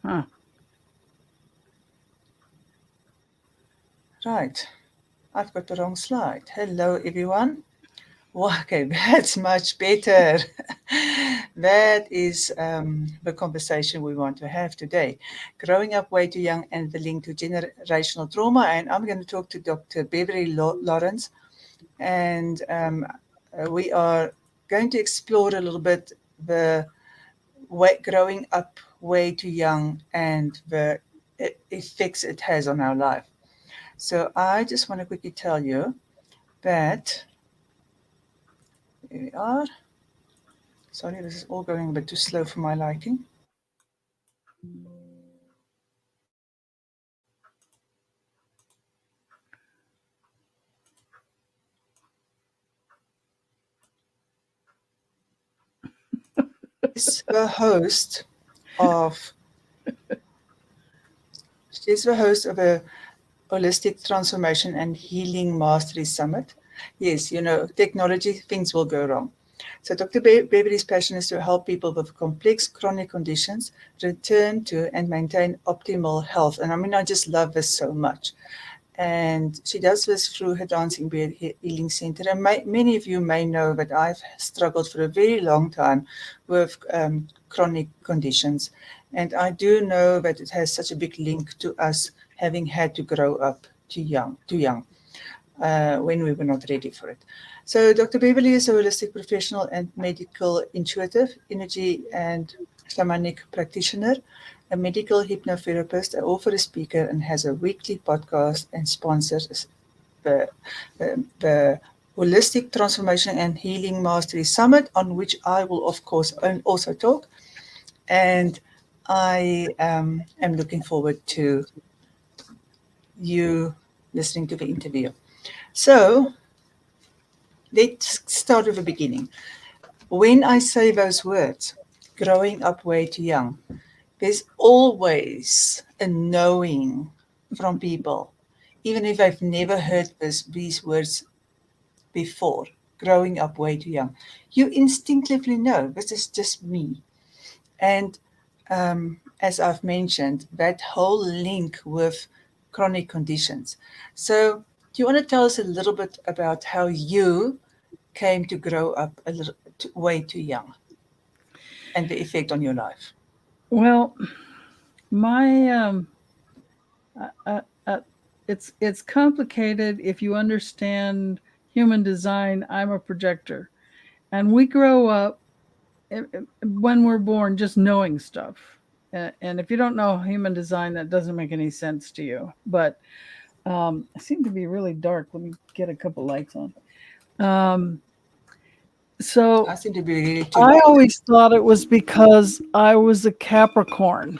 Huh. Right. I've got the wrong slide. Hello, everyone. Well, okay, that's much better. That is the conversation we want to have today. Growing up way too young and the link to generational trauma. And I'm going to talk to Dr. Beverley Lawrence. And we are going to explore a little bit the growing up way too young and the effects it has on our life. So I just want to quickly tell you that, here we are. Sorry, this is all going a bit too slow for my liking. She's the host of she's the host of a Holistic Transformation and Healing Mastery Summit. Yes, you know, technology, things will go wrong. So Dr. Beverley's passion is to help people with complex chronic conditions return to and maintain optimal health. And I mean, I just love this so much. And she does this through her Dancing Bear Healing Center. And many of you may know that I've struggled for a very long time with chronic conditions. And I do know that it has such a big link to us having had to grow up too young, when we were not ready for it. So Dr. Beverley is a holistic professional and medical intuitive, energy and shamanic practitioner, a medical hypnotherapist, an author, a speaker, and has a weekly podcast and sponsors the Holistic Transformation and Healing Mastery Summit, on which I will, of course, also talk. And I am looking forward to you listening to the interview. So let's start with the beginning. When I say those words, growing up way too young, there's always a knowing from people, even if I've never heard these words before, growing up way too young. You instinctively know this is just me. And as I've mentioned, that whole link with chronic conditions. So, do you want to tell us a little bit about how you came to grow up way too young and the effect on your life? Well, my uh, uh, it's complicated if you understand human design. I'm a projector, and we grow up when we're born just knowing stuff. And if you don't know human design, that doesn't make any sense to you. But I seem to be really dark. Let me get a couple lights on. Um, so I seem to be really too I light. always thought it was because I was a Capricorn.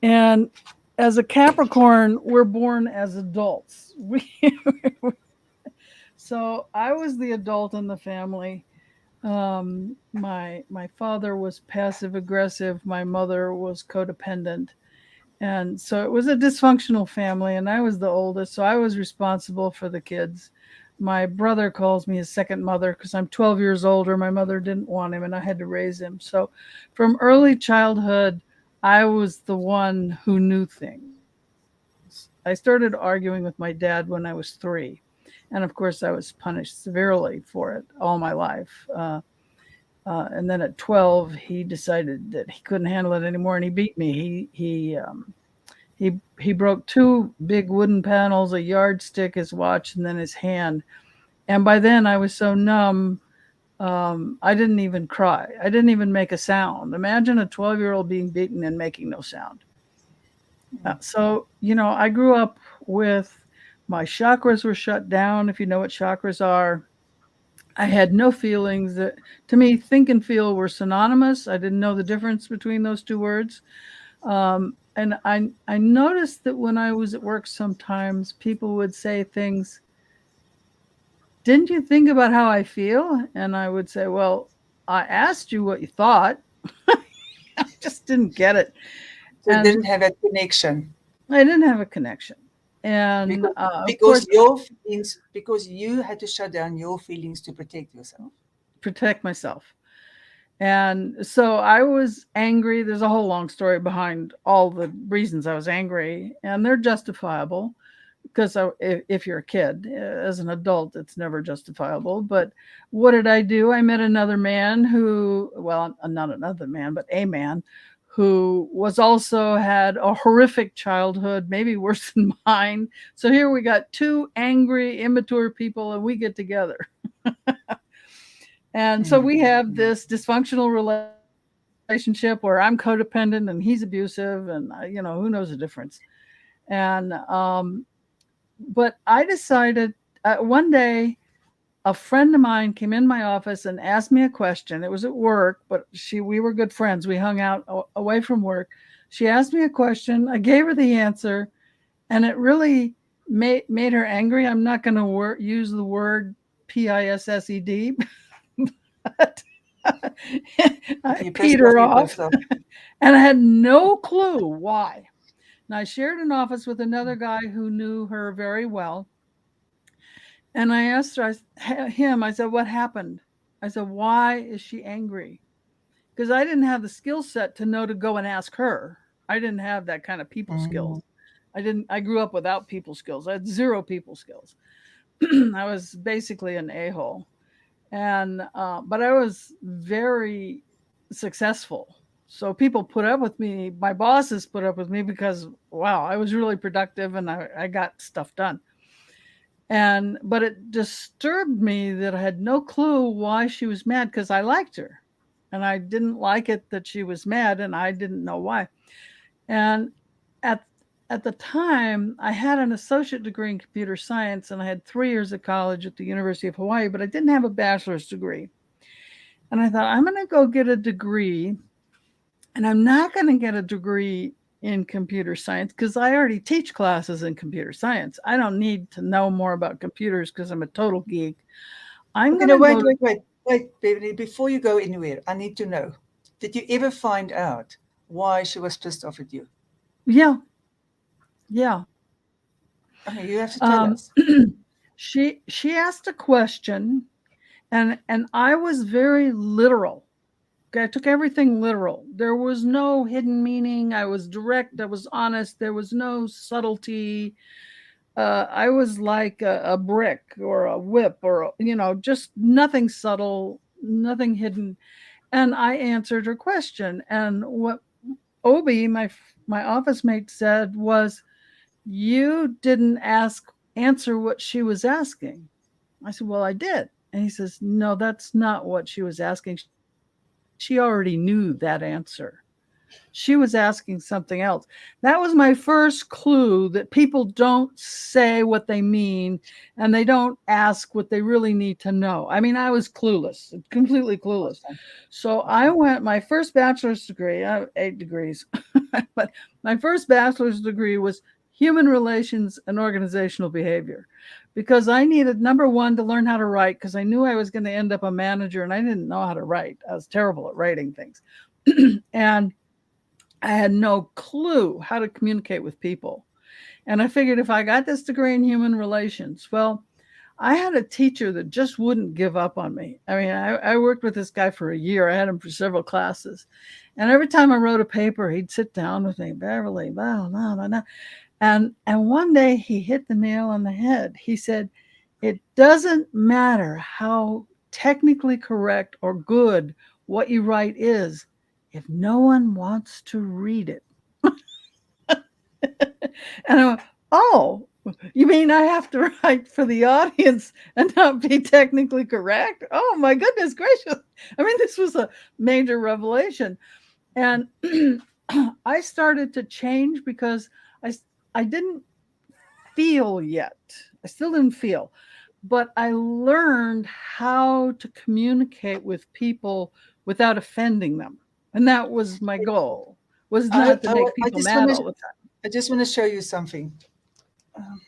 And as a Capricorn, we're born as adults. So I was the adult in the family. My father was passive aggressive. My mother was codependent, and so it was a dysfunctional family. And I was the oldest, so I was responsible for the kids. My brother calls me his second mother because I'm 12 years older. My mother didn't want him, and I had to raise him. So, from early childhood, I was the one who knew things. I started arguing with my dad when I was 3. And of course, I was punished severely for it all my life. And then at 12, he decided that he couldn't handle it anymore, and he beat me. He broke 2 big wooden panels, a yardstick, his watch, and then his hand. And by then, I was so numb. I didn't even cry. I didn't even make a sound. Imagine a 12-year-old being beaten and making no sound. So, I grew up with my chakras were shut down, if you know what chakras are. I had no feelings. That to me, think and feel were synonymous. I didn't know the difference between those 2 words. And I noticed that when I was at work, sometimes people would say things. Didn't you think about how I feel? And I would say, well, I asked you what you thought. I just didn't get it. So it And didn't have that connection I didn't have a connection. And because of course, because you had to shut down your feelings to protect yourself. protect myself. And so I was angry. There's a whole long story behind all the reasons I was angry, and they're justifiable because if you're a kid, as an adult, it's never justifiable. But what did I do? I met another man who, well, not another man, but a man who was also had a horrific childhood, maybe worse than mine. So here we got two angry, immature people, and we get together. And so we have this dysfunctional relationship where I'm codependent and he's abusive, and who knows the difference. And but I decided one day a friend of mine came in my office and asked me a question. It was at work, but we were good friends. We hung out away from work. She asked me a question. I gave her the answer, and it really made her angry. I'm not going to use the word PISSED, but I peed her off, and I had no clue why. And I shared an office with another guy who knew her very well. And I asked him, I said, what happened? I said, why is she angry? Because I didn't have the skill set to know to go and ask her. I didn't have that kind of people skills. I grew up without people skills. I had zero people skills. I was basically an a-hole. And, but I was very successful. So people put up with me. My bosses put up with me because, wow, I was really productive and I got stuff done. But it disturbed me that I had no clue why she was mad, because I liked her. And I didn't like it that she was mad, and I didn't know why. And at at the time, I had an associate degree in computer science, and I had 3 years of college at the University of Hawaii, but I didn't have a bachelor's degree. And I thought, I'm going to go get a degree, and I'm not going to get a degree in computer science because I already teach classes in computer science. I don't need to know more about computers because I'm a total geek. I'm Okay, going no, to go. wait, Beverly, before you go anywhere, I need to know, did you ever find out why she was pissed off at you? Yeah, yeah. Okay, you have to tell Um, us. she asked a question, and I was very literal. Okay, I took everything literal. There was no hidden meaning. I was direct. I was honest. There was no subtlety. I was like a brick or a whip, or just nothing subtle, nothing hidden. And I answered her question. And what Obi, my office mate, said was, "You didn't answer what she was asking." I said, "Well, I did." And he says, "No, that's not what she was asking. She already knew that answer. She was asking something else." That was my first clue that people don't say what they mean, and they don't ask what they really need to know. I mean, I was clueless, completely clueless. Awesome. So I Awesome. went, my first bachelor's degree, I have 8 degrees, but my first bachelor's degree was human relations and organizational behavior, because I needed, number one, to learn how to write, because I knew I was going to end up a manager and I didn't know how to write. I was terrible at writing things. And I had no clue how to communicate with people. And I figured if I got this degree in human relations, well, I had a teacher that just wouldn't give up on me. I mean, I worked with this guy for a year. I had him for several classes. And every time I wrote a paper, he'd sit down with me, Beverly, blah, blah, blah, blah. And one day he hit the nail on the head. He said, it doesn't matter how technically correct or good what you write is if no one wants to read it. And I went, oh, you mean I have to write for the audience and not be technically correct? Oh my goodness gracious. I mean, this was a major revelation. And I started to change because I, I didn't feel yet. I still didn't feel, but I learned how to communicate with people without offending them. And that was my goal, was I, not to I, make I people just mad want all to the time. I just want to show you something. Um,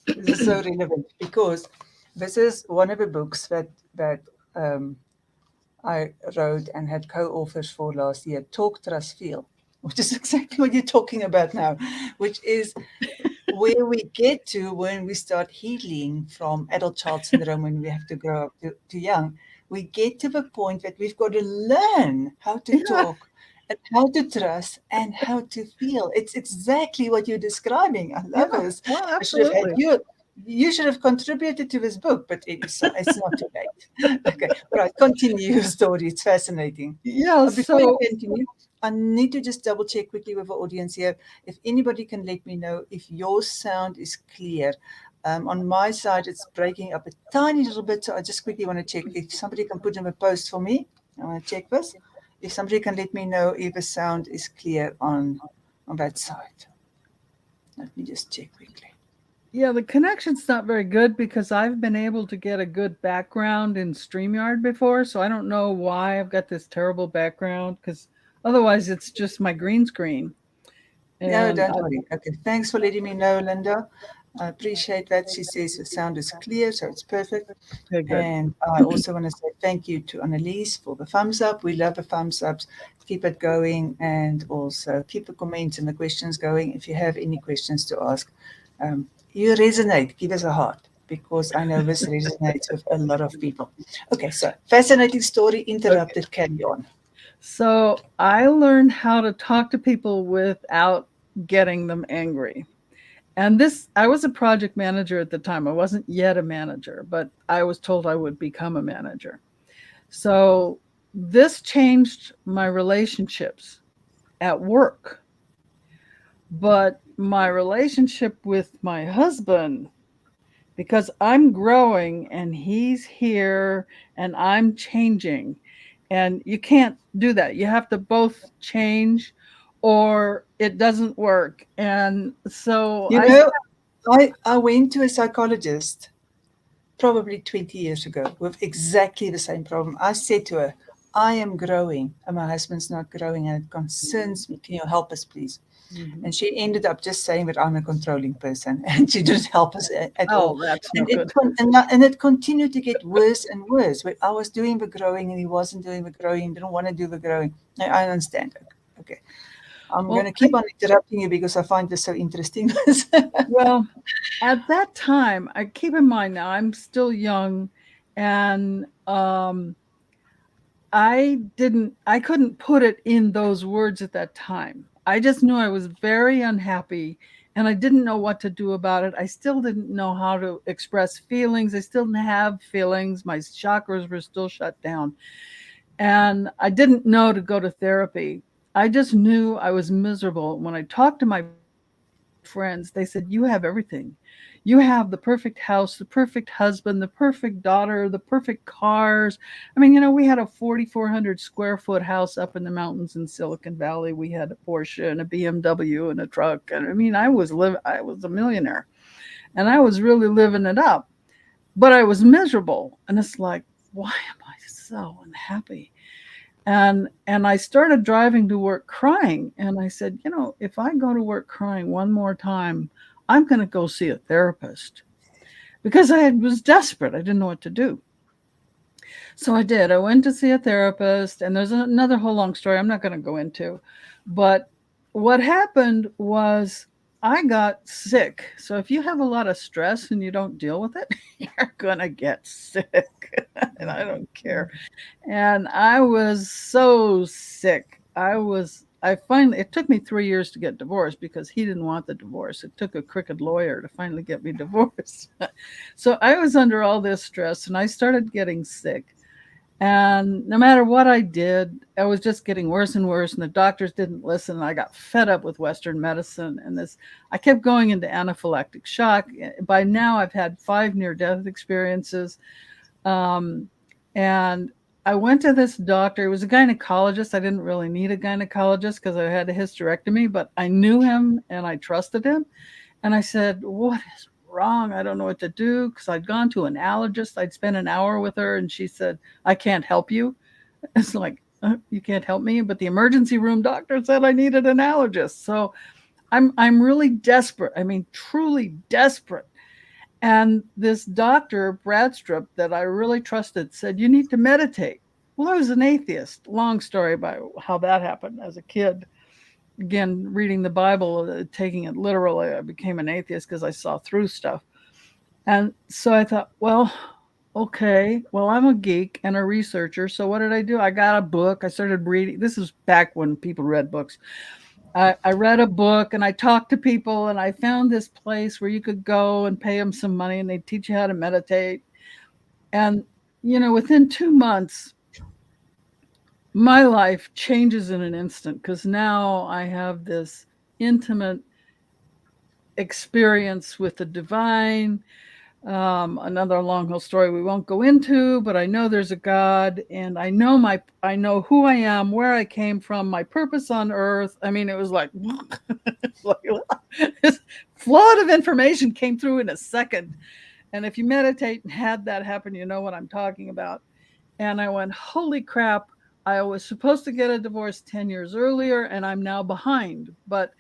this is so relevant because this is one of the books that I wrote and had co-authors for last year. Talk, Trust, Feel, which is exactly what you're talking about now, which is where we get to when we start healing from adult child syndrome when we have to grow up to young. we get to the point that we've got to learn how to Yeah. talk and how to trust and how to feel. It's exactly what you're describing. I Yeah. love this. Well, I should have had absolutely. you. You should have contributed to this book, but it's not too late. Okay, all right, continue your story. It's fascinating. Yeah. Before you So continue, I need to just double check quickly with the audience here. If anybody can let me know if your sound is clear. On my side, it's breaking up a tiny little bit, so I just quickly want to check if somebody can put in a post for me. I want to check this. If somebody can let me know if the sound is clear on that side. Let me just check quickly. yeah, the connection's not very good because I've been able to get a good background in StreamYard before, so I don't know why I've got this terrible background because otherwise it's just my green screen. No, And don't worry. Okay, thanks for letting me know, Linda. I appreciate that. She says the sound is clear, so it's perfect. okay, good. And I also want to say thank you to Annalise for the thumbs up. We love the thumbs ups. Keep it going and also keep the comments and the questions going. If you have any questions to ask, you resonate, give us a heart because I know this resonates with a lot of people. Okay, so fascinating story Okay. interrupted. Carry on. So I learned how to talk to people without getting them angry. And this, I was a project manager at the time. I wasn't yet a manager, but I was told I would become a manager. So this changed my relationships at work, but my relationship with my husband, because I'm growing and he's here and I'm changing. And you can't do that. You have to both change or it doesn't work. And so You I, know, I went to a psychologist probably 20 years ago with exactly the same problem. I said to her, I am growing and my husband's not growing and it concerns me. Can you help us, please? Mhm. And she ended up just saying that I'm a controlling person and she didn't help us at all. Oh, that's no And good. and it continued to get worse and worse. But I was doing the growing and he wasn't doing the growing, didn't want to do the growing. I understand. Okay. I'm going Well, to keep on interrupting you because I find this so interesting. well, at that time, I keep in mind now I'm still young, and I couldn't put it in those words at that time. I just knew I was very unhappy and I didn't know what to do about it. I still didn't know how to express feelings. I still didn't have feelings. My chakras were still shut down. And I didn't know to go to therapy. I just knew I was miserable. When I talked to my friends, they said, "You have everything. You have the perfect house, the perfect husband, the perfect daughter, the perfect cars." I mean, we had a 4,400 square foot house up in the mountains in Silicon Valley. We had a Porsche and a BMW and a truck. And I mean, I was a millionaire and I was really living it up, but I was miserable. And it's like, why am I so unhappy? And I started driving to work crying, and I said, if I go to work crying one more time, I'm going to go see a therapist because I was desperate. I didn't know what to do. So I did. I went to see a therapist, and there's another whole long story I'm not going to go into. But what happened was I got sick. So if you have a lot of stress and you don't deal with it, you're going to get sick. And I don't care. And I was so sick. It took me 3 years to get divorced because he didn't want the divorce. It took a crooked lawyer to finally get me divorced. So I was under all this stress and I started getting sick. And no matter what I did, I was just getting worse and worse. And the doctors didn't listen. I got fed up with Western medicine. I kept going into anaphylactic shock. By now, I've had 5 near death experiences. Um, and I went to this doctor. He was a gynecologist. I didn't really need a gynecologist because I had a hysterectomy, but I knew him and I trusted him. And I said, "What is wrong? I don't know what to do." Because I'd gone to an allergist. I'd spent an hour with her and she said, "I can't help you." It's like, "You can't help me?" But the emergency room doctor said I needed an allergist. So I'm really desperate. I mean, truly desperate. And this doctor, Bradstrup, that I really trusted, said, "You need to meditate." Well, I was an atheist. Long story about how that happened as a kid. Again, reading the Bible, taking it literally, I became an atheist because I saw through stuff. And so I thought, well, Okay, well, I'm a geek and a researcher. So what did I do? I got a book. I started reading. This is back when people read books. I read a book and I talked to people and I found this place where you could go and pay them some money and they teach you how to meditate. And, within 2 months, my life changes in an instant because now I have this intimate experience with the divine. Another long haul story we won't go into, but I know there's a God, and I know who I am, where I came from, my purpose on earth. I mean, it was like, this flood of information came through in a second. And if you meditate and had that happen, you know what I'm talking about. And I went, holy crap, I was supposed to get a divorce 10 years earlier, and I'm now behind. But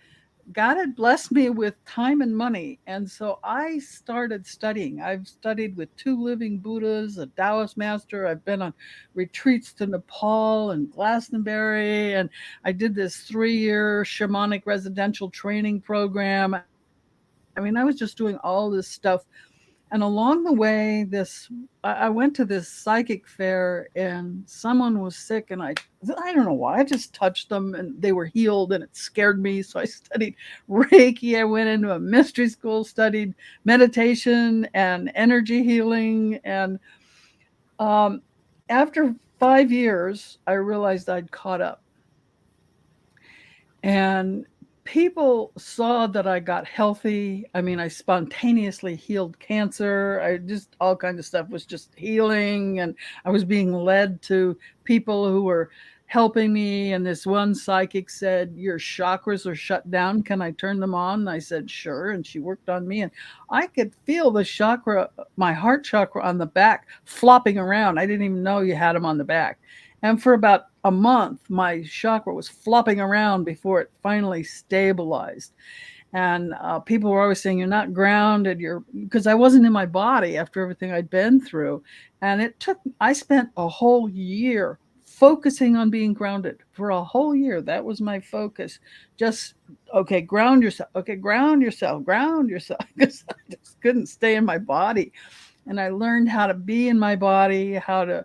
God had blessed me with time and money. And so I started studying. I've studied with two living Buddhas, a Taoist master. I've been on retreats to Nepal and Glastonbury. And I did this 3-year shamanic residential training program. I mean, I was just doing all this stuff. And along the way, I went to this psychic fair and someone was sick, and I don't know why, I just touched them and they were healed, and it scared me. So I studied Reiki. I went into a mystery school, studied meditation and energy healing. And um, after 5 years, I realized I'd caught up. And people saw that I got healthy. I mean, I spontaneously healed cancer. I just, all kinds of stuff was just healing. And I was being led to people who were helping me. And this one psychic said, your chakras are shut down. Can I turn them on? And I said, sure. And she worked on me. And I could feel the chakra, my heart chakra on the back flopping around. I didn't even know you had them on the back. And for about a month, my chakra was flopping around before it finally stabilized. And people were always saying, you're not grounded. Because I wasn't in my body after everything I'd been through. And I spent a whole year focusing on being grounded for a whole year. That was my focus. Just, okay, ground yourself. Okay, ground yourself, ground yourself. Because I just couldn't stay in my body. And I learned how to be in my body, how to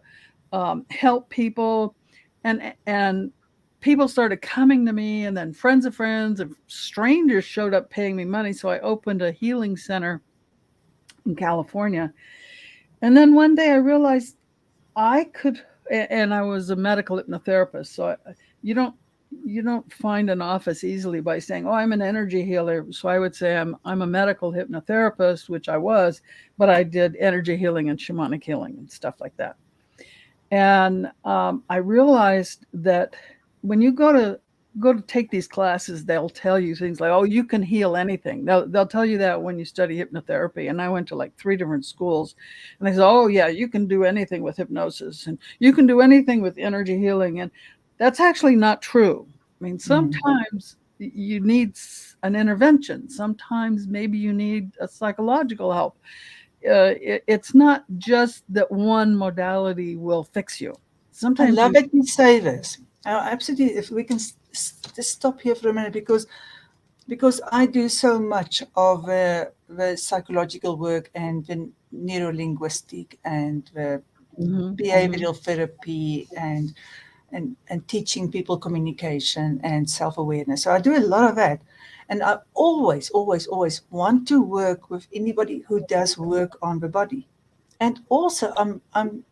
help people, and people started coming to me, and then friends of friends and strangers showed up paying me money. So I opened a healing center in California, and then one day I realized I could, and I was a medical hypnotherapist. So you don't find an office easily by saying, "Oh, I'm an energy healer." So I would say I'm a medical hypnotherapist, which I was, but I did energy healing and shamanic healing and stuff like that. And I realized that when you go to take these classes, they'll tell you things like, "Oh, you can heal anything." They'll tell you that when you study hypnotherapy. And I went to like 3 different schools, and they said, "Oh, yeah, you can do anything with hypnosis, and you can do anything with energy healing." And that's actually not true. I mean, Mm. sometimes you need an intervention. Sometimes maybe you need a psychological help. It's not just that one modality will fix you. I Sometimes love you. that you say this. Absolutely, if we can just stop here for a minute, because I do so much of the psychological work and the neurolinguistic and the Mhm, mhm, behavioral therapy and teaching people communication and self-awareness. So I do a lot of that. And I always, always, always want to work with anybody who does work on the body. And also I'm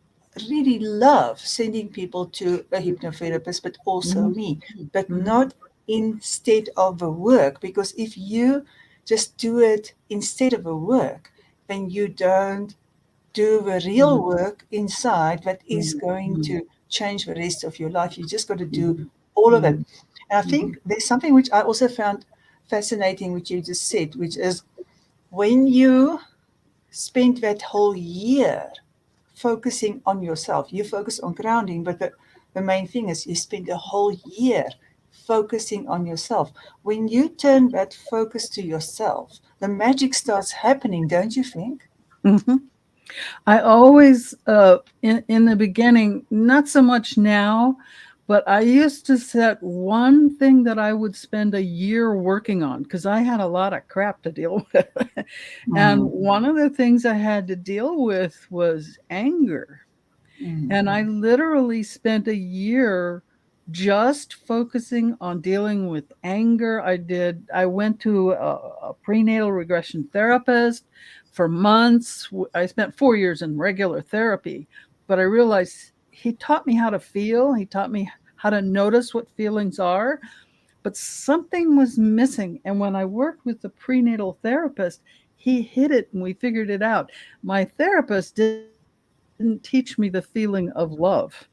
really love sending people to a hypnotherapist, but also mhm, me, but mhm, not instead of the work. Because if you just do it instead of the work, then you don't do the real mhm, work inside that is mhm, going mhm, to change the rest of your life. You just got to do mhm, all of it. mhm, And I mhm, think there's something which I also found fascinating, which you just said, which is when you spend that whole year focusing on yourself, you focus on grounding, but the main thing is you spend a whole year focusing on yourself. When you turn that focus to yourself, the magic starts happening, don't you think? mhm. I always, in the beginning, not so much now, But I used to set one thing that I would spend a year working on because I had a lot of crap to deal with. And Mm, one of the things I had to deal with was anger. mm, And I literally spent a year just focusing on dealing with anger. I went to a prenatal regression therapist for months. I spent 4 years in regular therapy, but I realized he taught me how to feel. He taught me how to notice what feelings are, but something was missing. And when I worked with the prenatal therapist, he hit it and we figured it out. My therapist didn't teach me the feeling of love.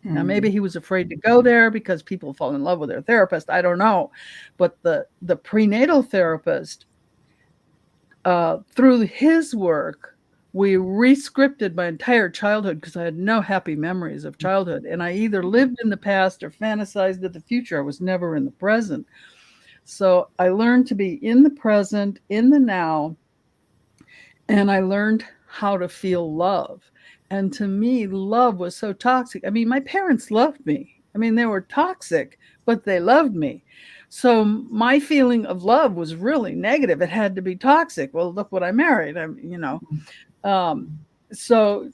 Now, maybe he was mm. afraid to go there because people fall in love with their therapist. I don't know. But the prenatal therapist, through his work, we re-scripted my entire childhood because I had no happy memories of childhood. And I either lived in the past or fantasized of the future. I was never in the present. So I learned to be in the present, in the now, and I learned how to feel love. And to me, love was so toxic. I mean, my parents loved me. I mean, they were toxic, but they loved me. So my feeling of love was really negative. It had to be toxic. Well, look what I married. Um, so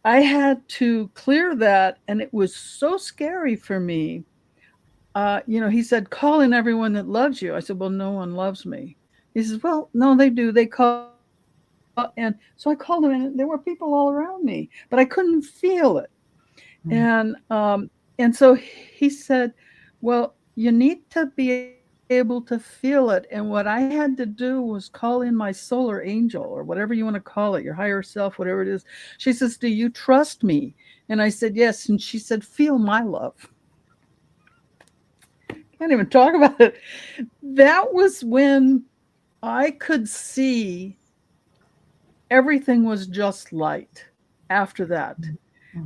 I had to clear that, and it was so scary for me. He said, call in everyone that loves you. I said, well, no one loves me. He says, well, no, they do. They call. And so I called them, and there were people all around me, but I couldn't feel it. And so he said, well, you need to be able to feel it. And what I had to do was call in my solar angel, or whatever you want to call it, your higher self, whatever it is. She says, do you trust me? And I said, yes. And she said, feel my love. Can't even talk about it. That was when I could see everything was just light after that.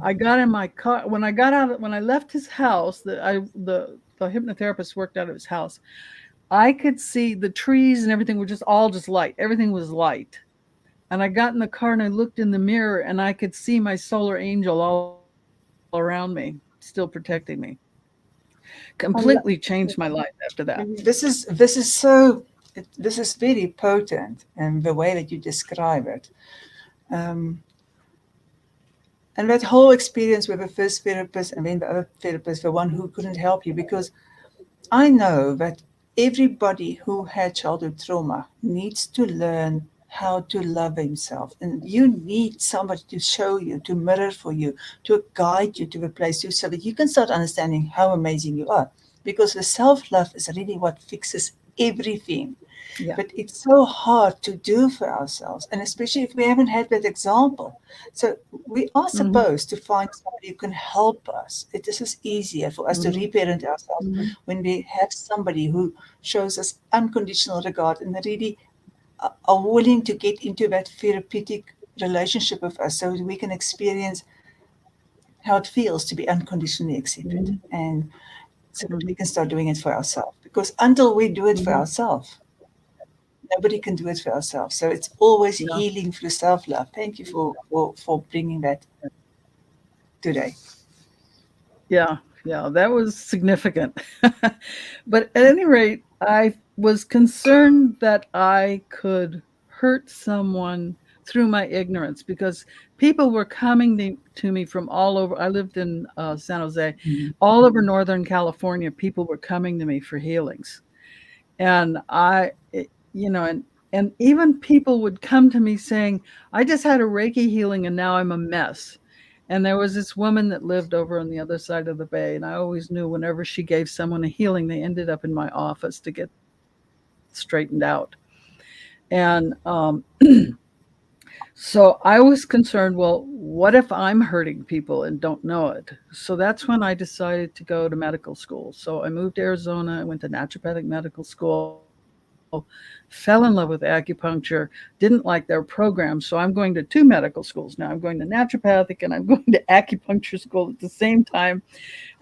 I got in my car when I got out when I left his house. The hypnotherapist worked out of his house. I could see the trees and everything were just all just light. Everything was light. And I got in the car and I looked in the mirror and I could see my solar angel all around me, still protecting me. Completely I changed lo- my life after that. this is so this is very potent in the way that you describe it. Um, and that whole experience with the first therapist and then the other therapist, the one who couldn't help you, because I know that everybody who had childhood trauma needs to learn how to love himself. And you need somebody to show you, to mirror for you, to guide you to the place so that you can start understanding how amazing you are. Because the self love is really what fixes everything. Yeah. But it's so hard to do for ourselves, and especially if we haven't had that example. So we are Hmm. supposed to find somebody who can help us. This is easier for us to Hmm. reparent ourselves Hmm. when we have somebody who shows us unconditional regard and really are willing to get into that therapeutic relationship with us so we can experience how it feels to be unconditionally accepted, Hmm. and so that Hmm. we can start doing it for ourselves. Because until we do it for Hmm. ourselves, nobody can do it for ourselves. So it's always Yeah. healing through self love. Thank you for bringing that today. Yeah, yeah, that was significant. But at any rate, I was concerned that I could hurt someone through my ignorance because people were coming to me from all over. I lived in San Jose, Mm. all over Northern California. People were coming to me for healings, and and even people would come to me saying, I just had a Reiki healing and now I'm a mess. And there was this woman that lived over on the other side of the bay, and I always knew whenever she gave someone a healing, they ended up in my office to get straightened out. And so I was concerned, well, what if I'm hurting people and don't know it? So that's when I decided to go to medical school. So I moved to Arizona, I went to naturopathic medical school, fell in love with acupuncture, didn't like their program. So I'm going to two medical schools now. I'm going to naturopathic and I'm going to acupuncture school at the same time.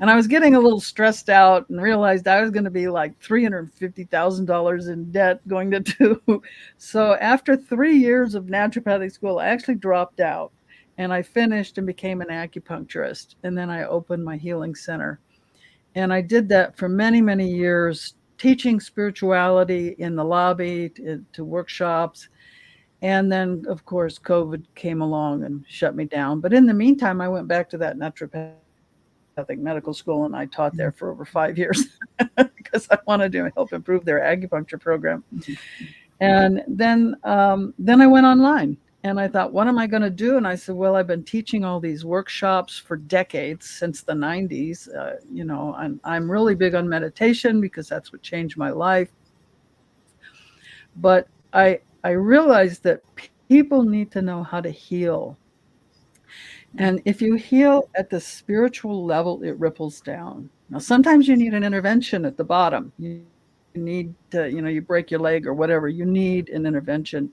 And I was getting a little stressed out and realized I was going to be like $350,000 in debt going to two. So after 3 years of naturopathic school, I actually dropped out and I finished and became an acupuncturist. And then I opened my healing center. And I did that for many, many years, teaching spirituality in the lobby to workshops. And then, of course, COVID came along and shut me down. But in the meantime, I went back to that naturopathic medical school and I taught there for over 5 years because I wanted to help improve their acupuncture program. And then I went online and I thought, what am I going to do? And I said, well, I've been teaching all these workshops for decades since the 90s. I'm really big on meditation because that's what changed my life. But I realized that people need to know how to heal. And if you heal at the spiritual level, it ripples down. Now, sometimes you need an intervention at the bottom. You need to, you break your leg or whatever. You need an intervention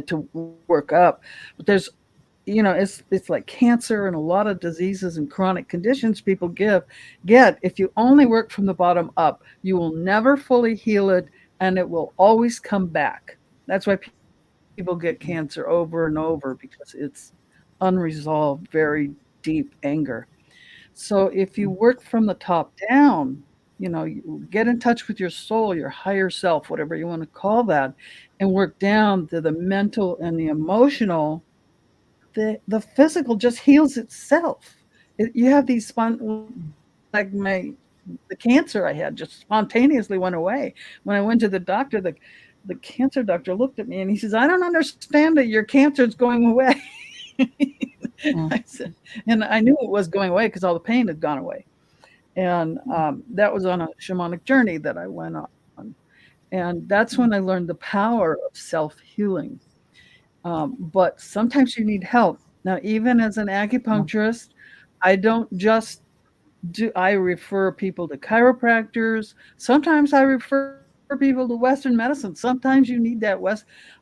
to work up. But it's like cancer and a lot of diseases and chronic conditions people get. If you only work from the bottom up, you will never fully heal it, and it will always come back. That's why people get cancer over and over, because it's unresolved, very deep anger. So if you work from the top down, you get in touch with your soul, your higher self, whatever you want to call that, and work down to the mental and the emotional, the physical just heals itself. You have these the cancer I had just spontaneously went away. When I went to the doctor, the cancer doctor looked at me and he says, "I don't understand it. Your cancer is going away." Mm. I said, and I knew it was going away because all the pain had gone away. And that was on a shamanic journey that I went on. And that's when I learned the power of self healing. But sometimes you need help. Now, even as an acupuncturist, I don't just I refer people to chiropractors. Sometimes I refer people to Western medicine. Sometimes you need that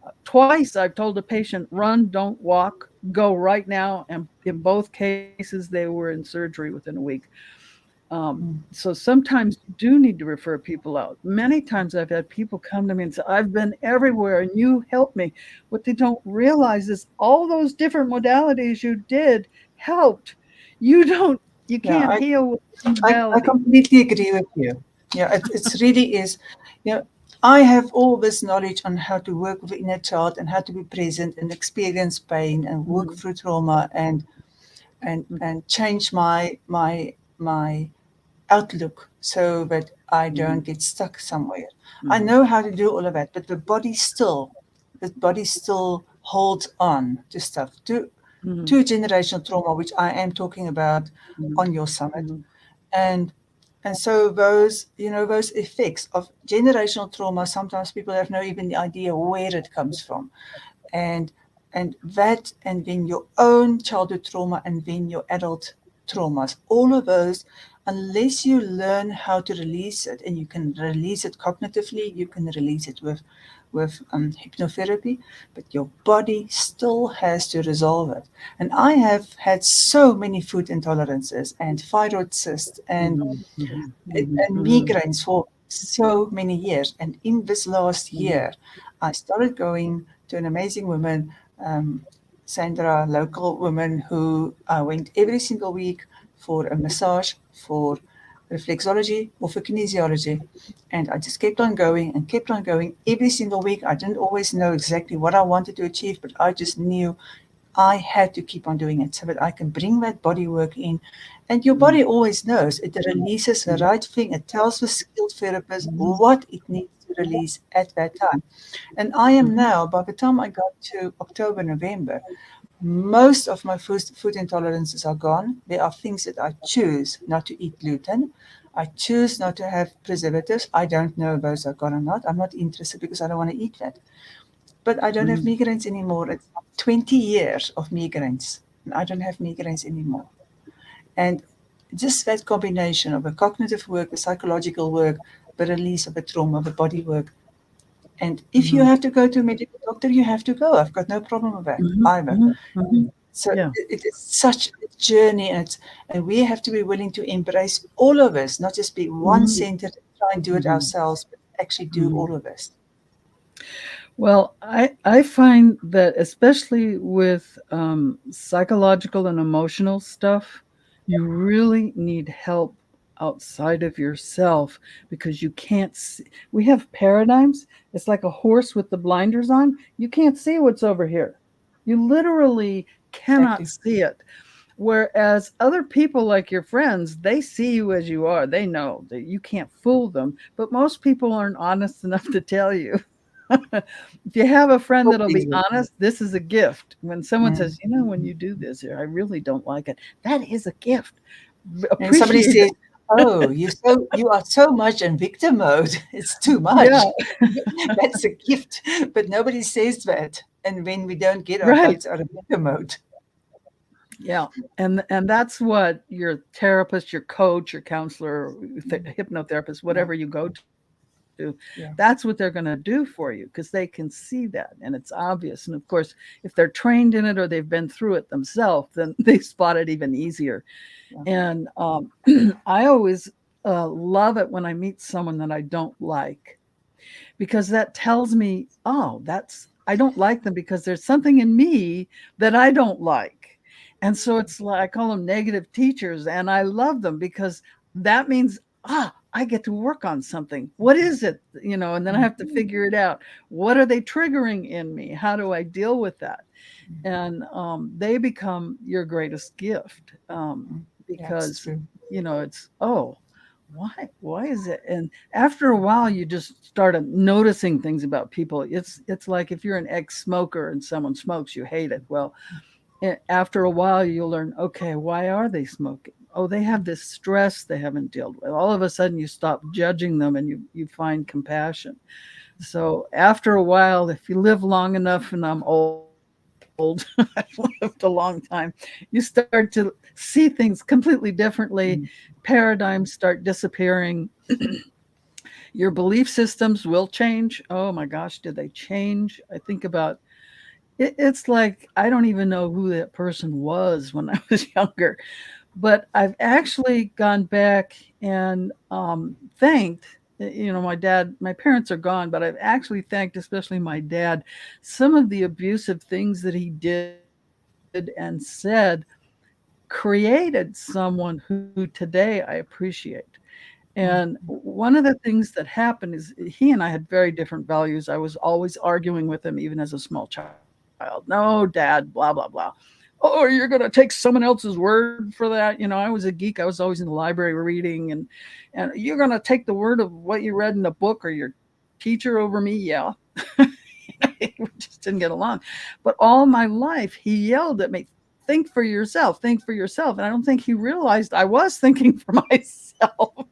Twice I've told a patient, run, don't walk, go right now. And in both cases, they were in surgery within a week. So sometimes you do need to refer people out. Many times I've had people come to me and say, I've been everywhere and you helped me. What they don't realize is all those different modalities you did helped. You Yeah, can't heal with one I modality. completely agree with you. Yeah, it's really is. You know, I have all this knowledge on how to work with the inner child and how to be present and experience pain and work Mhm, through trauma and change my outlook so that I mhm, don't get stuck somewhere. I mhm, know how to do all of that, but the body still holds on to stuff, to mhm, generational trauma, which I am talking about mhm, on your summit. mhm, And and so those effects of generational trauma, sometimes people have no even idea where it comes from. And and then your own childhood trauma and then your adult traumas, all of those, unless you learn how to release it, and you can release it cognitively, you can release it with hypnotherapy, but your body still has to resolve it. And I have had so many food intolerances and thyroid cysts mhm, mhm, mhm, and mhm, migraines for so many years. And in this last mhm, year, I started going to an amazing woman, um, Sandra, local woman, who I went every single week for a massage, for reflexology, or for kinesiology. And I just kept on going and kept on going every single week. I didn't always know exactly what I wanted to achieve, but I just knew I had to keep on doing it so that I can bring that body work in. And your mhm, body always knows. It releases the mhm, right thing. It tells the skilled therapist what it needs to release at that time. And I am mhm, now, by the time I got to October, November, most of my food intolerances are gone. There are things that I choose not to eat gluten. I choose not to have preservatives. I don't know if those are gone or not. I'm not interested because I don't want to eat that. But I don't have mhm, migraines anymore. It's 20 years of migraines, and I don't have migraines anymore. And just that combination of a cognitive work, a psychological work, the release of a trauma, the body work. And if you mhm, have to go to a medical doctor, you have to go. I've got no problem with that mhm, either. mhm, mhm. So Yeah. it is such a journey, and we have to be willing to embrace all of us, not just be one Mhm, centered and try and do it mhm, ourselves, but actually do mhm. all of this. Well, I find that especially with psychological and emotional stuff, you really need help outside of yourself because you can't see. We have paradigms. It's like a horse with the blinders on. You can't see what's over here. You literally cannot Exactly. see it. Whereas other people, like your friends, they see you as you are. They know that you can't fool them. But most people aren't honest enough to tell you. If you have a friend that'll be Exactly. honest, this is a gift. When someone Mm. says, when you do this, I really don't like it, that is a gift. And somebody Appreciate says, it. "Oh, you are so much in victim mode. It's too Yeah, much." That's a gift, but nobody says that. And when we don't get our right. votes out of victim mode, Yeah. And that's what your therapist, your coach, your counselor, hypnotherapist, yeah, whatever you go to, that's what they're yeah, going to do for you because they can see that and it's obvious. And of course, if they're trained in it or they've been through it themselves, then they spot it even easier. yeah, And I always love it when I meet someone that I don't like because that tells me, oh, that's, I don't like them because there's something in me that I don't like. And so it's like, I call them negative teachers, and I love them because that means, I get to work on something. What is it? And then I mm, have to figure it out. What are they triggering in me? How do I deal with that? And they become your greatest gift mm. Yeah, it's because true. it's, oh, why is it? And after a while you just started noticing things about people. It's like if you're an ex-smoker and someone smokes, you hate it. Well, after a while you'll learn, okay, why are they smoking? Oh, they have this stress they haven't dealt with. All of a sudden you stop judging them and you find compassion. So after a while, if you live long enough, and I'm old, I've lived a long time, you start to see things completely differently. Mm, Paradigms start disappearing. Your belief systems will change. Oh my gosh, did they change? I think about it, it's like I don't even know who that person was when I was younger, but I've actually gone back and thanked. My dad, my parents are gone, but I've actually thanked, especially my dad, some of the abusive things that he did and said created someone who today I appreciate. And mm, one of the things that happened is he and I had very different values. I was always arguing with him, even as a small child. No, dad, blah, blah, blah. Oh, you're going to take someone else's word for that. I was a geek. I was always in the library reading, and you're going to take the word of what you read in a book or your teacher over me. Yeah. We just didn't get along. But all my life, he yelled at me, think for yourself, think for yourself. And I don't think he realized I was thinking for myself.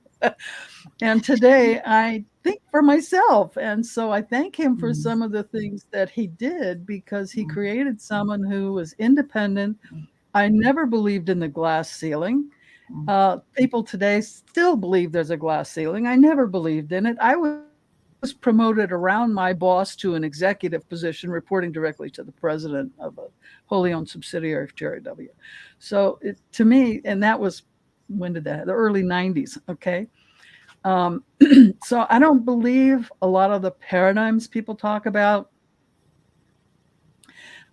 And today I think for myself. And so I thank him for mm, some of the things that he did because he mm, created someone who was independent. mm, I never believed in the glass ceiling. mm, People today still believe there's a glass ceiling. I never believed in it. I was promoted around my boss to an executive position, reporting directly to the president of a wholly owned subsidiary of Jerry W. So to me, and that was, when did that? The early 90s. Okay. Um, so I don't believe a lot of the paradigms people talk about.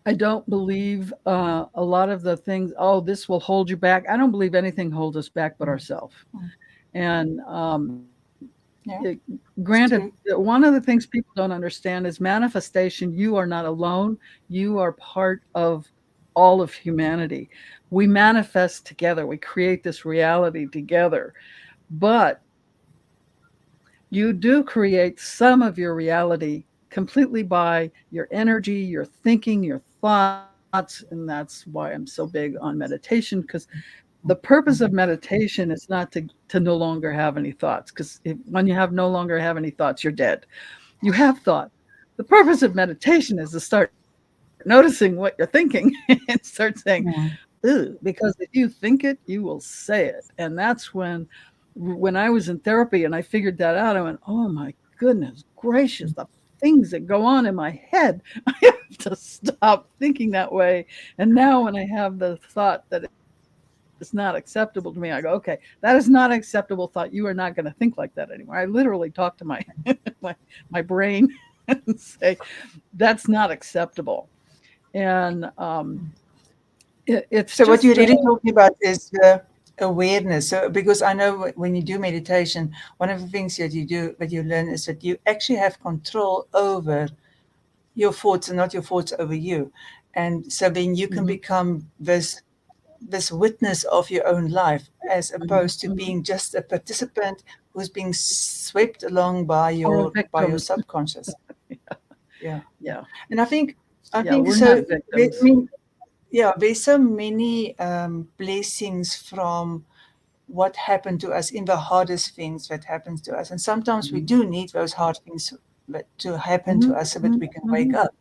I don't believe a lot of the things, oh, this will hold you back. I don't believe anything holds us back but mm, ourselves. mm. And Yeah, granted, it's true. one of the things people don't understand is manifestation. You are not alone, you are part of all of humanity. We manifest together, we create this reality together. But you do create some of your reality completely by your energy, your thinking, your thoughts. And that's why I'm so big on meditation, because the Mm, purpose of mm, meditation is not to no longer have any thoughts, because when you have no longer have any thoughts, you're dead. You have thought. The purpose of meditation is to start noticing what you're thinking and start saying, mm, ooh, because if you think it, you will say it. And that's when I was in therapy and I figured that out, I went, oh my goodness gracious, the things that go on in my head. I have to stop thinking that way. And now when I have the thought that it's not acceptable to me, I go, okay, that is not acceptable thought. You are not going to think like that anymore. I literally talk to my my brain and say, that's not acceptable. And mm. it's So what just you're really talking about is awareness. So because I know when you do meditation, one of the things that you do, that you learn, is that you actually have control over your thoughts and not your thoughts over you. And so then you can Mhm. become this witness of your own life, as Mhm. opposed to Mhm. being just a participant who's being swept along Or a by your victim. subconscious. Yeah. Yeah. And I Yeah, think we're so. not I victims. mean, yeah, there's so many blessings from what happened to us in the hardest things that happens to us. And sometimes we Mhm. do need those hard things to happen to Mhm. us so that Mhm. we can wake Mhm. up.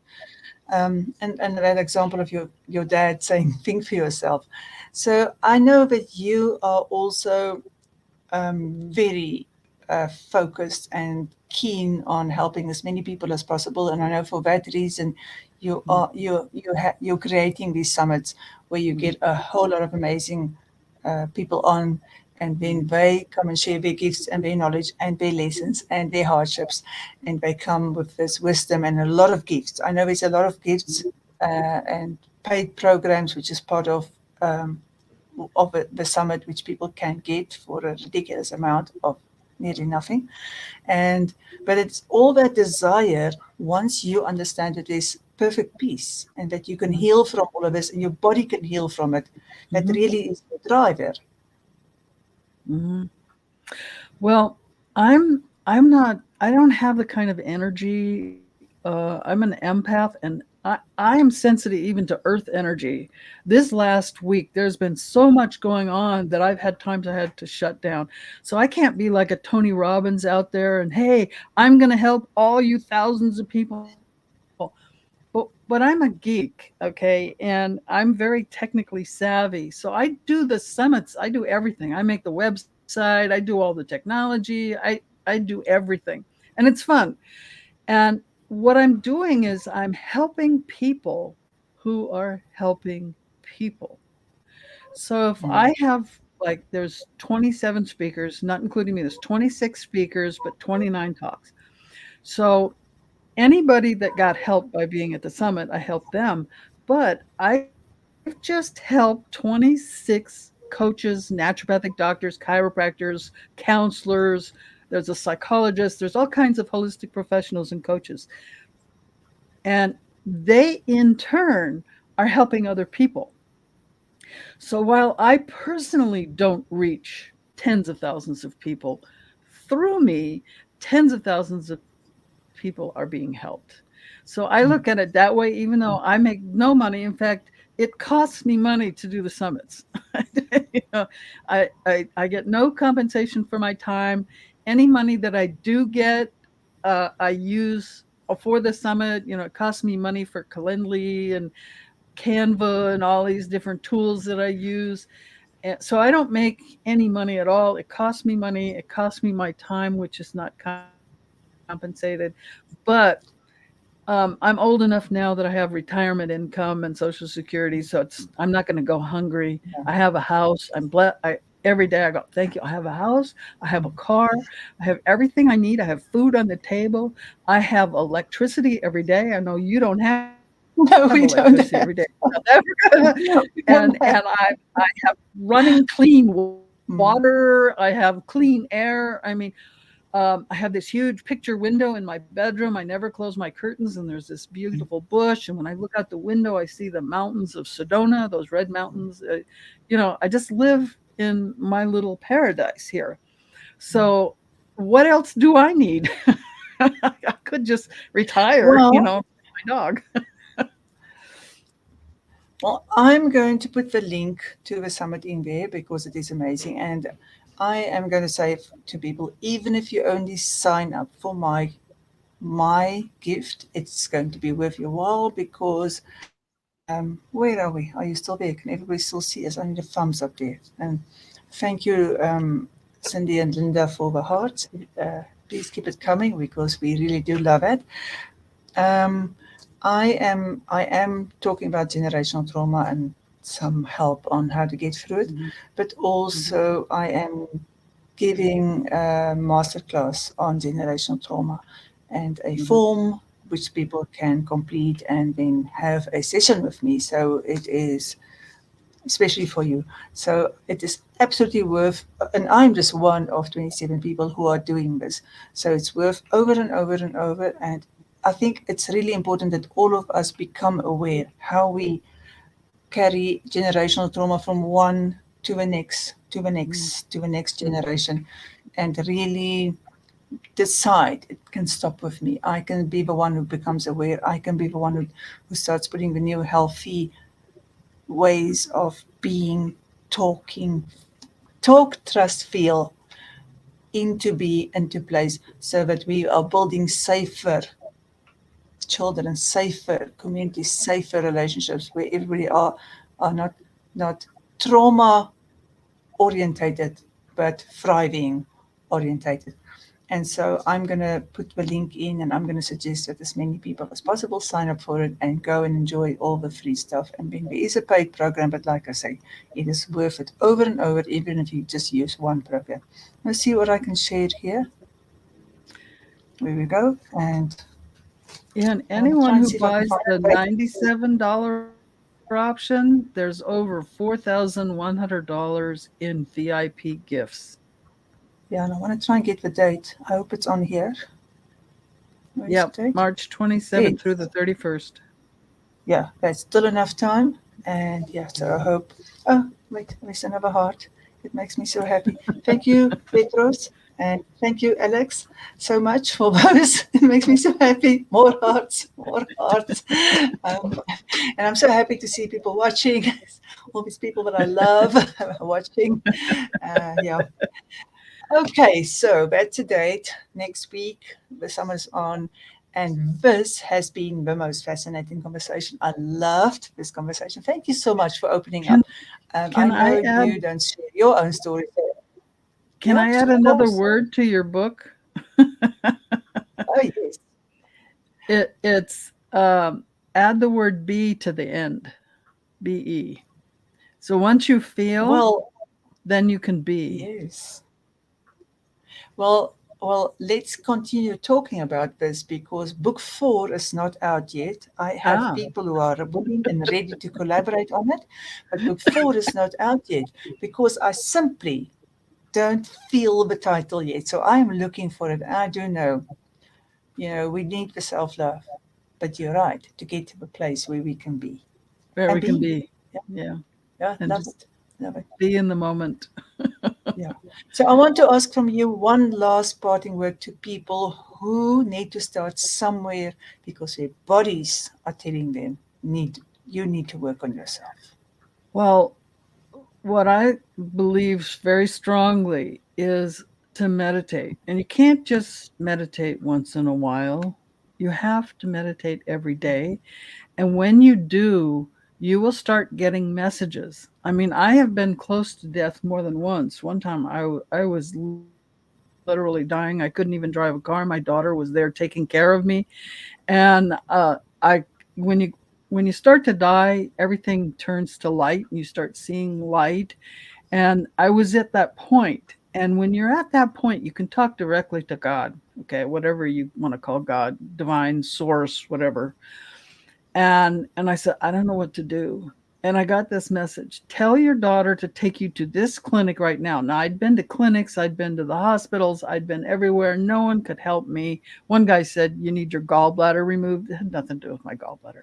And that example of your dad saying, think for yourself. So I know that you are also very focused and keen on helping as many people as possible. And I know for that reason, you're creating these summits where you Mhm. get a whole lot of amazing people on, and then Mhm. they come and share their gifts and their knowledge and their lessons and their hardships, and they come with this wisdom and a lot of gifts. I know there's a lot of gifts and paid programs, which is part um, of the summit, which people can get for a ridiculous amount of nearly nothing. And but it's all that desire, once you understand that there's perfect peace and that you can Mhm. heal from all of this and your body can heal from it, that Mhm. really is the driver. Mhm. Well, I'm not I don't have the kind of energy. I'm an empath and I am sensitive even to earth energy. This last week there's been so much going on that I've had times I had to shut down. So I can't be like a Tony Robbins out there and hey, I'm going to help all you thousands of people. But I'm a geek, okay? And I'm very technically savvy. So I do the summits, I do everything. I make the website, I do all the technology, I do everything. And it's fun. And what I'm doing is I'm helping people who are helping people. So if Mm. I have like there's 27 speakers, not including me, there's 26 speakers, but 29 talks. So anybody that got help by being at the summit, I helped them. But I've just helped 26 coaches, naturopathic doctors, chiropractors, counselors. There's a psychologist. There's all kinds of holistic professionals and coaches. And they, in turn, are helping other people. So while I personally don't reach tens of thousands of people, through me, tens of thousands of people are being helped. So I look at it that way, even though I make no money. In fact, it costs me money to do the summits. you know, I get no compensation for my time. Any money that I do get, I use for the summit. It costs me money for Calendly and Canva and all these different tools that I use. And so I don't make any money at all. It costs me money. It costs me my time, which is not compensated. But I'm old enough now that I have retirement income and Social Security, so I'm not going to go hungry. I have a house. I'm blessed. Every day I go, thank you. I have a house. I have a car. I have everything I need. I have food on the table. I have electricity every day. I know you don't have electricity every No, day we in don't South have. Africa. No, we and don't and have. I have running clean Mm. water. I have clean air. I mean, I have this huge picture window in my bedroom. I never close my curtains, and there's this beautiful bush. And when I look out the window, I see the mountains of Sedona, those red mountains. I just live in my little paradise here. So, what else do I need? I could just retire, Well, my dog. Well, I'm going to put the link to the summit in there because it is amazing. And I am going to say to people, even if you only sign up for my gift, it's going to be worth your while because where are we? Are you still there? Can everybody still see us? I need a thumbs up there. And thank you, Cindy and Linda, for the hearts. Please keep it coming because we really do love it. Um, I am talking about generational trauma and some help on how to get through it, Mhm, but mhm, also I am giving a masterclass on generational trauma and a mhm, form which people can complete and then have a session with me. So it is especially for you. So it is absolutely worth, and I'm just one of 27 people who are doing this. So it's worth over and over and over. And I think it's really important that all of us become aware how we carry generational trauma from one to the next, to the Mm. next, to the next generation, and really decide it can stop with me. I can be the one who becomes aware. I can be the one who starts putting the new healthy ways of being, talking, talk, trust, feel into place so that we are building safer children, safer communities, safer relationships where everybody are not trauma orientated, but thriving orientated. And so I'm going to put the link in and I'm going to suggest that as many people as possible sign up for it and go and enjoy all the free stuff. And then there is a paid program, but like I say, it is worth it over and over, even if you just use one program. Let's see what I can share here. There we go. And Yeah, and I want to try anyone and who see if I can buys find the a paid. $97 option, there's over $4,100 in VIP gifts. Yeah, and I want to try and get the date. I hope it's on here. Where is Yep, the date? March 27th through It's, the 31st. yeah, that's still enough time. And yeah, so I hope. Oh, wait, there's another heart. It makes me so happy. Thank you, Petros. And thank you, Alex, so much for those. It makes me so happy. More hearts, more hearts. Um, and I'm so happy to see people watching. All these people that I love watching. Yeah, okay, so back to date. Next week, the summer's on, and this has been the most fascinating conversation. I loved this conversation. Thank you so much for opening Can up. I can I know add you don't share your own story. can Yeah, I add of another course. word to your book? Oh, yes. It's add the word be to the end. BE. So once you feel, Well, then you can be. yes. Well, let's continue talking about this because book four is not out yet. I have Ah, people who are willing and ready to collaborate on it, but book four is not out yet because I simply don't feel the title yet. So I'm looking for it. I do know, we need the self love, but you're right to get to the place where we can be where and we can be. be. Yeah, Yeah. yeah, And love just it, love it. be in the moment. Yeah. So I want to ask from you one last parting word to people who need to start somewhere because their bodies are telling them you need to work on yourself. Well, what I believe very strongly is to meditate. And you can't just meditate once in a while. You have to meditate every day. And when you do, you will start getting messages. I mean, I have been close to death more than once. One time I was literally dying. I couldn't even drive a car. My daughter was there taking care of me. And I when you start to die, everything turns to light and you start seeing light. And I was at that point. And when you're at that point, you can talk directly to God, okay, whatever you want to call God, divine source, whatever. And I said, I don't know what to do. And I got this message: tell your daughter to take you to this clinic right now. Now, I'd been to clinics, I'd been to the hospitals, I'd been everywhere. No one could help me. One guy said, you need your gallbladder removed. It had nothing to do with my gallbladder.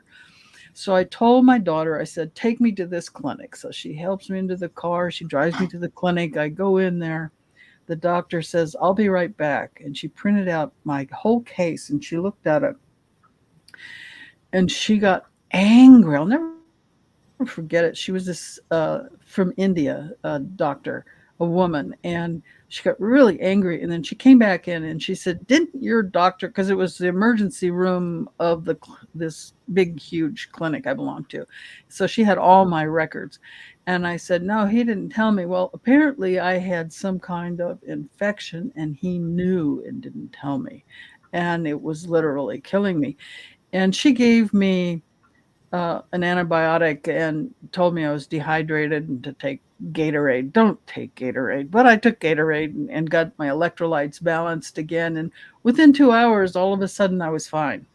So I told my daughter, I said, take me to this clinic. So she helps me into the car. She drives me to the clinic. I go in there. The doctor says, I'll be right back. And she printed out my whole case and she looked at it and she got angry. I'll never forget it. She was this from India, doctor, a woman, and she got really angry. And then she came back in and she said, "Didn't your doctor?" Because it was the emergency room of this big, huge clinic I belonged to, so she had all my records. And I said, "No, he didn't tell me." Well, apparently I had some kind of infection, and he knew and didn't tell me, and it was literally killing me. And she gave me an antibiotic and told me I was dehydrated and to take Gatorade. Don't take Gatorade, but I took Gatorade and got my electrolytes balanced again. And within 2 hours, all of a sudden, I was fine.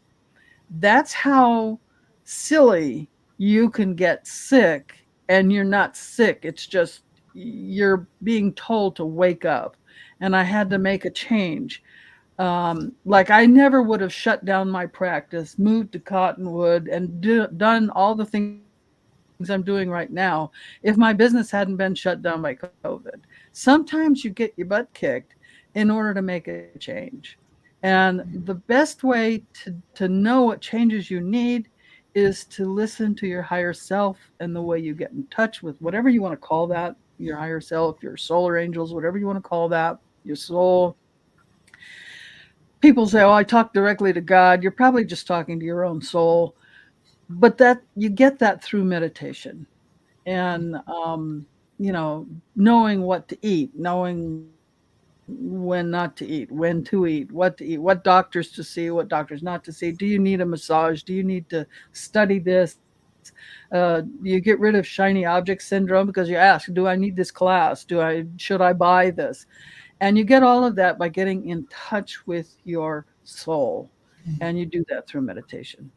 That's how silly you can get sick and you're not sick. It's just you're being told to wake up. And I had to make a change. Like I never would have shut down my practice, moved to Cottonwood, and done all the things I'm doing right now if my business hadn't been shut down by COVID. Sometimes you get your butt kicked in order to make a change. And the best way to know what changes you need is to listen to your higher self, and the way you get in touch with whatever you want to call that, your higher self, your solar angels, whatever you want to call that, your soul. People say, "Oh, I talk directly to God." You're probably just talking to your own soul, but that you get that through meditation and knowing what to eat, knowing when not to eat, when to eat, what doctors to see, what doctors not to see. Do you need a massage? Do you need to study this? You get rid of shiny object syndrome because you ask, "Do I need this class? Should I buy this?" And you get all of that by getting in touch with your soul, and you do that through meditation.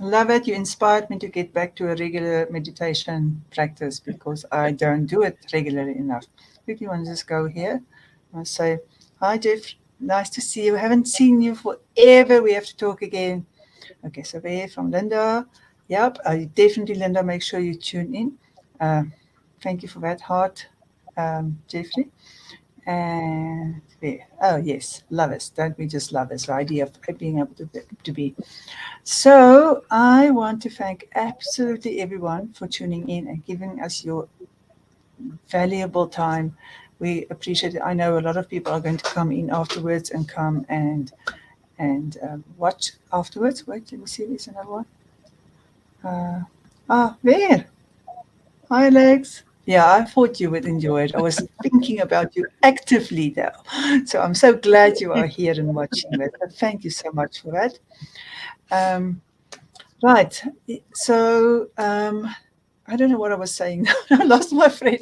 Love it. You inspired me to get back to a regular meditation practice because I don't do it regularly enough. Quickly want to just go here. I want to say, hi, Jeff. Nice to see you. Haven't seen you forever. We have to talk again. Okay, so there from Linda. Yep, definitely, Linda. Make sure you tune in. Uh, Thank you for that heart, Jeffrey. And there. Oh, yes, love us. Don't we just love us? The idea of being able to be. So I want to thank absolutely everyone for tuning in and giving us your valuable time. We appreciate it. I know a lot of people are going to come in afterwards and come and watch afterwards. Wait, let me see. There's another one. There. Hi, Alex. Yeah, I thought you would enjoy it. I was thinking about you actively now. So I'm so glad you are here and watching that. But thank you so much for that. Um, right. So I don't know what I was saying. I lost my thread.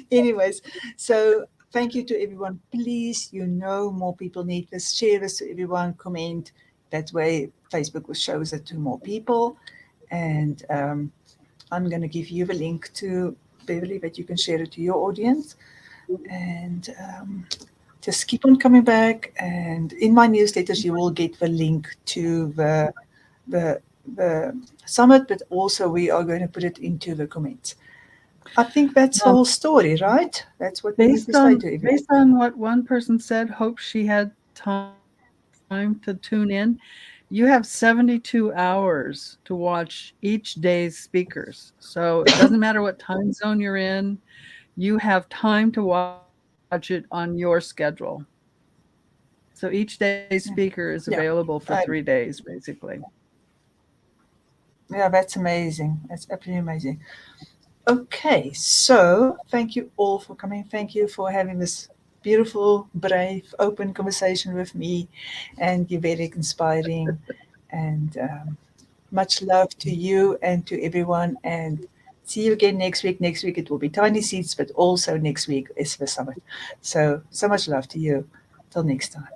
Anyways, so thank you to everyone. Please, more people need this. Share this to everyone. Comment. That way, Facebook will show it to more people. And I'm going to give you the link to Beverly that you can share it to your audience. And just keep on coming back. And in my newsletters, you will get the link to the summit, but also we are going to put it into the comments. I think that's the Well, whole story, right? That's what we need to say to everyone. based on what one person said, hope she had time to tune in. You have 72 hours to watch each day's speakers. So it doesn't matter what time zone you're in, you have time to watch it on your schedule. So each day's speaker is available for Yeah, 3 days, I, basically. yeah, that's amazing. That's absolutely amazing. Okay, so thank you all for coming. Thank you for having this beautiful, brave, open conversation with me, and you're very inspiring. And much love to you and to everyone. And see you again next week. Next week it will be Tiny Seeds, but also next week is the summit. So much love to you. Till next time.